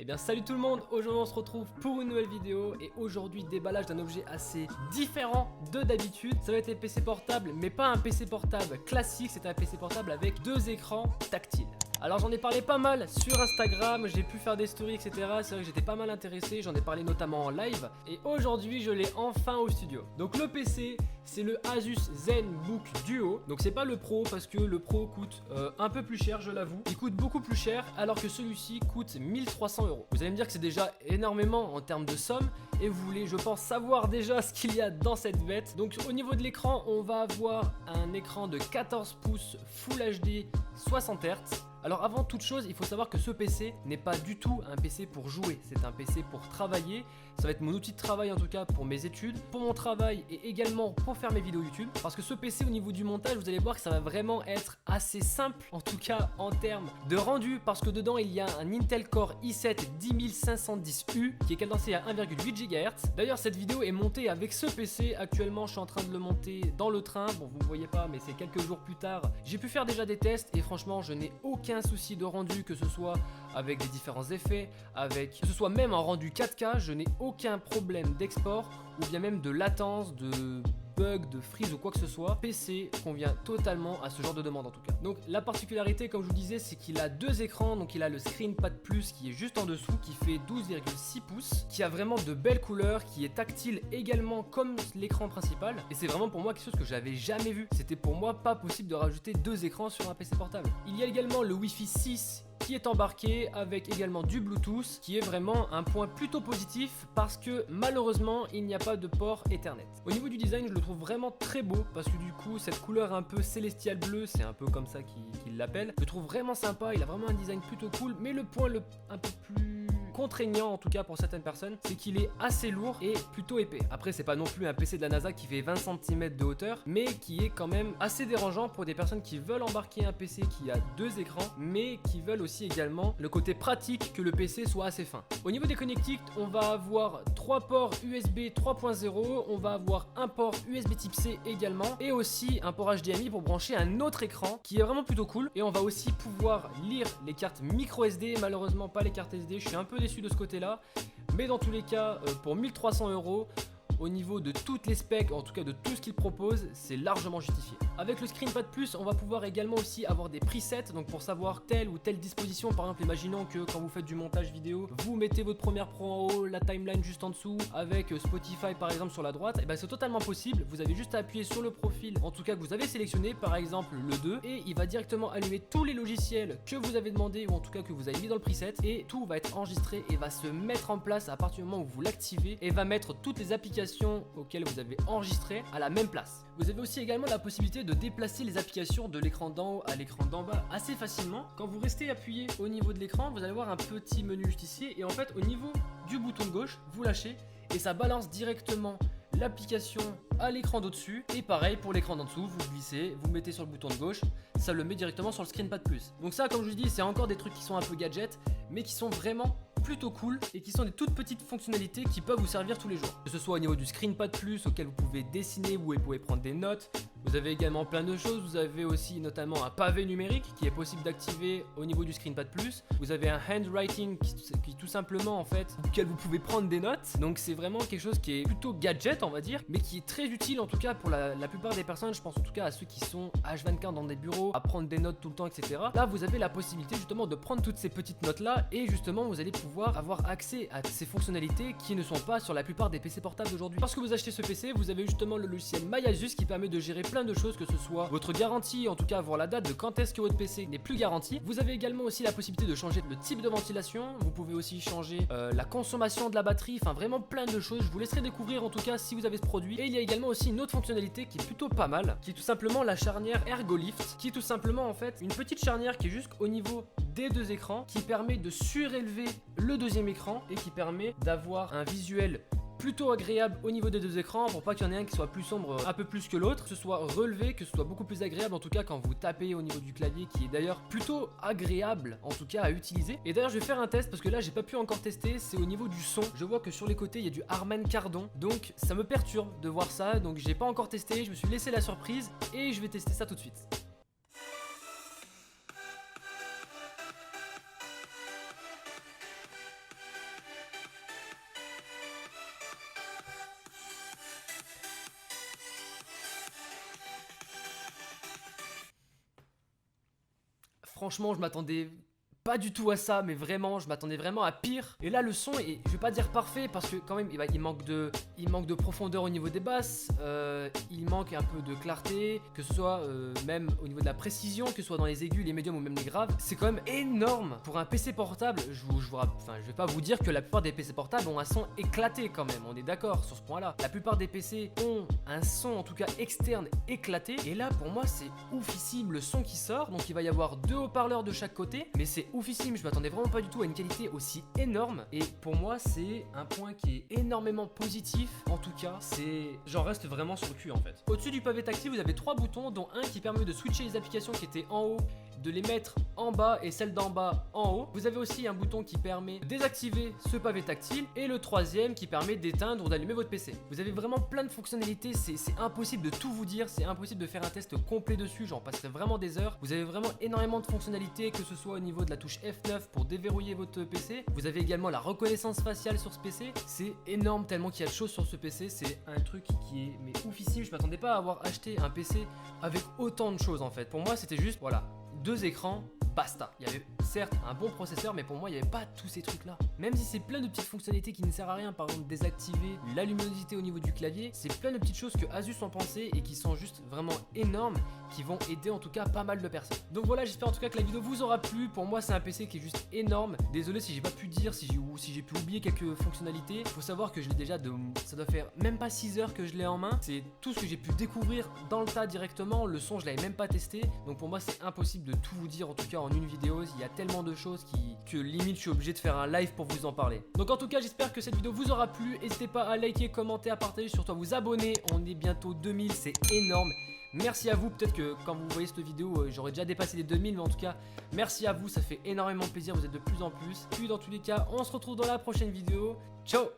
Eh bien salut tout le monde, aujourd'hui on se retrouve pour une nouvelle vidéo et aujourd'hui déballage d'un objet assez différent de d'habitude. Ça va être les PC portables mais pas un PC portable classique, c'est un PC portable avec deux écrans tactiles. Alors j'en ai parlé pas mal sur Instagram, j'ai pu faire des stories etc. C'est vrai que j'étais pas mal intéressé, j'en ai parlé notamment en live. Et aujourd'hui je l'ai enfin au studio. Donc le PC c'est le Asus ZenBook Duo. Donc c'est pas le Pro parce que le Pro coûte un peu plus cher, je l'avoue. Il coûte beaucoup plus cher alors que celui-ci coûte 1300 €. Vous allez me dire que c'est déjà énormément en termes de somme. Et vous voulez je pense savoir déjà ce qu'il y a dans cette bête. Donc au niveau de l'écran on va avoir un écran de 14 pouces Full HD 60 Hz. Alors avant toute chose, il faut savoir que ce PC n'est pas du tout un PC pour jouer, c'est un PC pour travailler. Ça va être mon outil de travail en tout cas pour mes études, pour mon travail et également pour faire mes vidéos YouTube. Parce que ce PC au niveau du montage, vous allez voir que ça va vraiment être assez simple, en tout cas en termes de rendu. Parce que dedans il y a un Intel Core i7 10510U qui est cadencé à 1,8 GHz. D'ailleurs cette vidéo est montée avec ce PC, actuellement je suis en train de le monter dans le train. Bon vous ne voyez pas mais c'est quelques jours plus tard. J'ai pu faire déjà des tests et franchement je n'ai aucun souci de rendu, que ce soit avec des différents effets, que ce soit même en rendu 4K, je n'ai aucun problème d'export ou bien même de latence, de bug, de freeze ou quoi que ce soit. PC convient totalement à ce genre de demande en tout cas. Donc la particularité comme je vous disais c'est qu'il a deux écrans, donc il a le ScreenPad Plus qui est juste en dessous, qui fait 12,6 pouces, qui a vraiment de belles couleurs, qui est tactile également comme l'écran principal. Et c'est vraiment pour moi quelque chose que j'avais jamais vu. C'était pour moi pas possible de rajouter deux écrans sur un PC portable. Il y a également le Wi-Fi 6 qui est embarqué avec également du Bluetooth, qui est vraiment un point plutôt positif parce que malheureusement il n'y a pas de port Ethernet. Au niveau du design je le trouve vraiment très beau parce que du coup cette couleur un peu célestial bleu, c'est un peu comme ça qu'il l'appelle, je le trouve vraiment sympa, il a vraiment un design plutôt cool. Mais le point un peu plus contraignant en tout cas pour certaines personnes, c'est qu'il est assez lourd et plutôt épais. Après c'est pas non plus un PC de la NASA qui fait 20 cm de hauteur, mais qui est quand même assez dérangeant pour des personnes qui veulent embarquer un PC qui a deux écrans, mais qui veulent aussi également le côté pratique que le PC soit assez fin. Au niveau des connectiques, on va avoir 3 ports USB 3.0, on va avoir un port USB type C également, et aussi un port HDMI pour brancher un autre écran qui est vraiment plutôt cool. Et on va aussi pouvoir lire les cartes micro SD, malheureusement pas les cartes SD, je suis un peu déçu de ce côté là, mais dans tous les cas pour 1300 €, au niveau de toutes les specs, en tout cas de tout ce qu'il propose, c'est largement justifié. Avec le ScreenPad Plus, on va pouvoir également aussi avoir des presets, donc pour savoir telle ou telle disposition. Par exemple, imaginons que quand vous faites du montage vidéo, vous mettez votre Premiere Pro en haut, la timeline juste en dessous, avec Spotify par exemple sur la droite, et ben c'est totalement possible. Vous avez juste à appuyer sur le profil, en tout cas que vous avez sélectionné, par exemple le 2, et il va directement allumer tous les logiciels que vous avez demandé, ou en tout cas que vous avez mis dans le preset, et tout va être enregistré et va se mettre en place à partir du moment où vous l'activez, et va mettre toutes les applications auxquelles vous avez enregistré à la même place. Vous avez aussi également la possibilité de déplacer les applications de l'écran d'en haut à l'écran d'en bas assez facilement. Quand vous restez appuyé au niveau de l'écran, vous allez voir un petit menu juste ici, et en fait au niveau du bouton de gauche, vous lâchez et ça balance directement l'application à l'écran d'au-dessus. Et pareil pour l'écran d'en dessous, vous glissez, vous mettez sur le bouton de gauche, ça le met directement sur le ScreenPad Plus. Donc ça, comme je vous dis, c'est encore des trucs qui sont un peu gadgets, mais qui sont vraiment plutôt cool et qui sont des toutes petites fonctionnalités qui peuvent vous servir tous les jours. Que ce soit au niveau du ScreenPad Plus auquel vous pouvez dessiner, vous pouvez prendre des notes. Vous avez également plein de choses, vous avez aussi notamment un pavé numérique qui est possible d'activer au niveau du ScreenPad Plus. Vous avez un handwriting qui tout simplement en fait, auquel vous pouvez prendre des notes. Donc c'est vraiment quelque chose qui est plutôt gadget on va dire, mais qui est très utile en tout cas pour la plupart des personnes. Je pense en tout cas à ceux qui sont H24 dans des bureaux, à prendre des notes tout le temps etc. Là vous avez la possibilité justement de prendre toutes ces petites notes là, et justement vous allez pouvoir avoir accès à ces fonctionnalités qui ne sont pas sur la plupart des PC portables d'aujourd'hui. Lorsque vous achetez ce PC, vous avez justement le logiciel MyAsus qui permet de gérer plein de choses, que ce soit votre garantie, en tout cas voir la date de quand est-ce que votre PC n'est plus garanti. Vous avez également aussi la possibilité de changer le type de ventilation, vous pouvez aussi changer la consommation de la batterie, enfin vraiment plein de choses. Je vous laisserai découvrir en tout cas si vous avez ce produit. Et il y a également aussi une autre fonctionnalité qui est plutôt pas mal, qui est tout simplement la charnière ErgoLift, qui est tout simplement en fait une petite charnière qui est juste au niveau des deux écrans, qui permet de surélever le deuxième écran et qui permet d'avoir un visuel plutôt agréable au niveau des deux écrans, pour pas qu'il y en ait un qui soit plus sombre un peu plus que l'autre, que ce soit relevé, que ce soit beaucoup plus agréable en tout cas quand vous tapez au niveau du clavier, qui est d'ailleurs plutôt agréable en tout cas à utiliser. Et d'ailleurs je vais faire un test parce que là j'ai pas pu encore tester, c'est au niveau du son. Je vois que sur les côtés il y a du Harman Kardon, donc ça me perturbe de voir ça, donc j'ai pas encore testé, je me suis laissé la surprise et je vais tester ça tout de suite. franchement je m'attendais pas du tout à ça, mais vraiment, je m'attendais vraiment à pire. Et là, le son est, je vais pas dire parfait, parce que quand même, il manque de profondeur au niveau des basses, il manque un peu de clarté, que ce soit même au niveau de la précision, que ce soit dans les aigus, les médiums ou même les graves. C'est quand même énorme pour un PC portable. Je vais pas vous dire que la plupart des PC portables ont un son éclaté quand même, on est d'accord sur ce point-là. La plupart des PC ont un son, en tout cas externe, éclaté. Et là, pour moi, c'est oufissime le son qui sort. Donc, il va y avoir 2 haut-parleurs de chaque côté, mais c'est oufissime, je m'attendais vraiment pas du tout à une qualité aussi énorme. Et pour moi, c'est un point qui est énormément positif. En tout cas, j'en reste vraiment sur le cul en fait. Au-dessus du pavé tactile, vous avez 3 boutons, dont un qui permet de switcher les applications qui étaient en haut, de les mettre en bas et celle d'en bas en haut. Vous avez aussi un bouton qui permet de désactiver ce pavé tactile et le troisième qui permet d'éteindre ou d'allumer votre PC. Vous avez vraiment plein de fonctionnalités, c'est impossible de tout vous dire, c'est impossible de faire un test complet dessus, j'en passerai vraiment des heures. Vous avez vraiment énormément de fonctionnalités, que ce soit au niveau de la touche F9 pour déverrouiller votre PC. Vous avez également la reconnaissance faciale sur ce PC, c'est énorme tellement qu'il y a de choses sur ce PC, c'est un truc qui est mais oufissime. Je m'attendais pas à avoir acheté un PC avec autant de choses en fait. Pour moi c'était juste, voilà, 2 écrans, basta. Il y avait certes un bon processeur, mais pour moi il n'y avait pas tous ces trucs là. Même si c'est plein de petites fonctionnalités qui ne servent à rien, par exemple désactiver la luminosité au niveau du clavier, c'est plein de petites choses que Asus ont pensé et qui sont juste vraiment énormes, qui vont aider en tout cas pas mal de personnes. Donc voilà, j'espère en tout cas que la vidéo vous aura plu. Pour moi c'est un PC qui est juste énorme. Désolé si j'ai pas pu dire, si j'ai pu oublier quelques fonctionnalités. Faut savoir que je l'ai déjà ça doit faire même pas 6 heures que je l'ai en main. C'est tout ce que j'ai pu découvrir dans le tas directement. Le son je l'avais même pas testé. Donc pour moi c'est impossible de tout vous dire en tout cas en une vidéo. Il y a tellement de choses que limite je suis obligé de faire un live pour vous en parler. Donc en tout cas j'espère que cette vidéo vous aura plu. N'hésitez pas à liker, commenter, à partager, surtout à vous abonner. On est bientôt 2000, c'est énorme. Merci à vous, peut-être que quand vous voyez cette vidéo j'aurais déjà dépassé les 2000, mais en tout cas merci à vous, ça fait énormément plaisir, vous êtes de plus en plus. Puis dans tous les cas on se retrouve dans la prochaine vidéo, ciao.